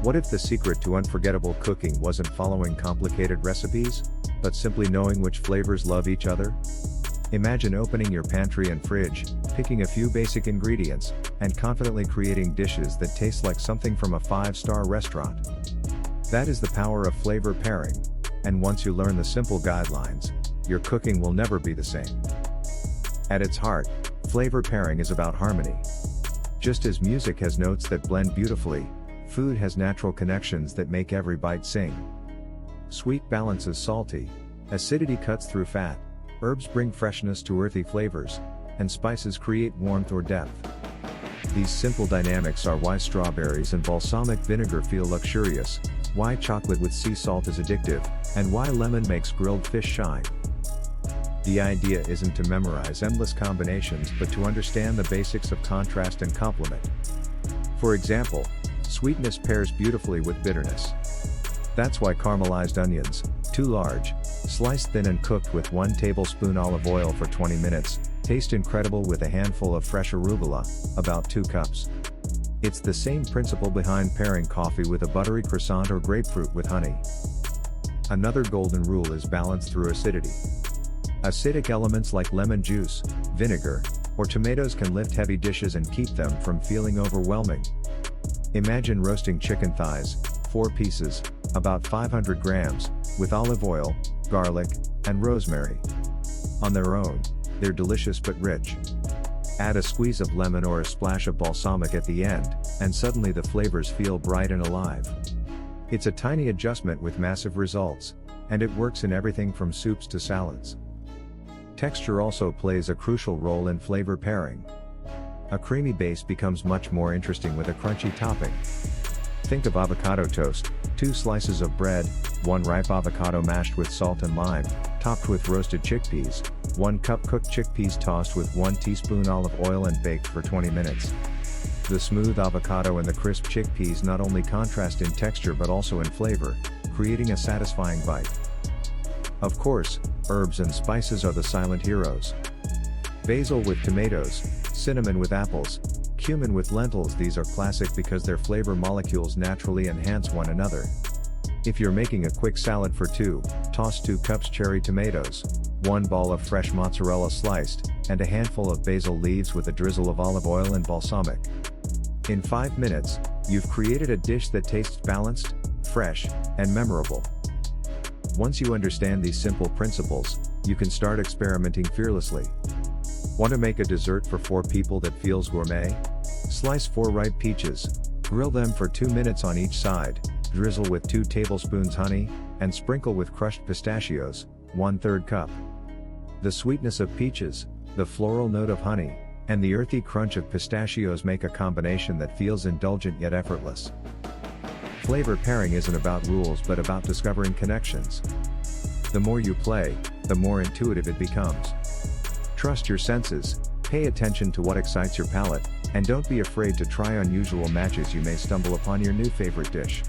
What if the secret to unforgettable cooking wasn't following complicated recipes, but simply knowing which flavors love each other? Imagine opening your pantry and fridge, picking a few basic ingredients, and confidently creating dishes that taste like something from a 5-star restaurant. That is the power of flavor pairing, and once you learn the simple guidelines, your cooking will never be the same. At its heart, flavor pairing is about harmony. Just as music has notes that blend beautifully, food has natural connections that make every bite sing. Sweet balances salty, acidity cuts through fat, herbs bring freshness to earthy flavors, and spices create warmth or depth. These simple dynamics are why strawberries and balsamic vinegar feel luxurious, why chocolate with sea salt is addictive, and why lemon makes grilled fish shine. The idea isn't to memorize endless combinations but to understand the basics of contrast and complement. For example, sweetness pairs beautifully with bitterness. That's why caramelized onions, too large, sliced thin and cooked with 1 tablespoon olive oil for 20 minutes, taste incredible with a handful of fresh arugula, about 2 cups. It's the same principle behind pairing coffee with a buttery croissant or grapefruit with honey. Another golden rule is balance through acidity. Acidic elements like lemon juice, vinegar, or tomatoes can lift heavy dishes and keep them from feeling overwhelming. Imagine roasting chicken thighs, 4 pieces, about 500 grams, with olive oil, garlic, and rosemary. On their own, they're delicious but rich. Add a squeeze of lemon or a splash of balsamic at the end, and suddenly the flavors feel bright and alive. It's a tiny adjustment with massive results, and it works in everything from soups to salads. Texture also plays a crucial role in flavor pairing. A creamy base becomes much more interesting with a crunchy topping. Think of avocado toast, 2 slices of bread, 1 ripe avocado mashed with salt and lime, topped with roasted chickpeas, 1 cup cooked chickpeas tossed with 1 teaspoon olive oil and baked for 20 minutes. The smooth avocado and the crisp chickpeas not only contrast in texture but also in flavor, creating a satisfying bite. Of course, herbs and spices are the silent heroes. Basil with tomatoes, cinnamon with apples, cumin with lentils. These are classic because their flavor molecules naturally enhance one another. If you're making a quick salad for 2, toss 2 cups cherry tomatoes, 1 ball of fresh mozzarella sliced, and a handful of basil leaves with a drizzle of olive oil and balsamic. In 5 minutes, you've created a dish that tastes balanced, fresh, and memorable. Once you understand these simple principles, you can start experimenting fearlessly. Want to make a dessert for 4 people that feels gourmet? Slice 4 ripe peaches, grill them for 2 minutes on each side, drizzle with 2 tablespoons honey, and sprinkle with crushed pistachios, 1/3 cup. The sweetness of peaches, the floral note of honey, and the earthy crunch of pistachios make a combination that feels indulgent yet effortless. Flavor pairing isn't about rules but about discovering connections. The more you play, the more intuitive it becomes. Trust your senses, pay attention to what excites your palate, and don't be afraid to try unusual matches. You may stumble upon your new favorite dish.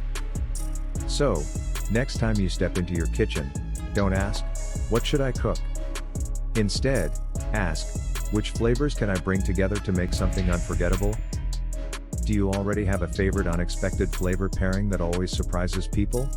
So, next time you step into your kitchen, don't ask, "What should I cook?" Instead, ask, "Which flavors can I bring together to make something unforgettable?" Do you already have a favorite unexpected flavor pairing that always surprises people?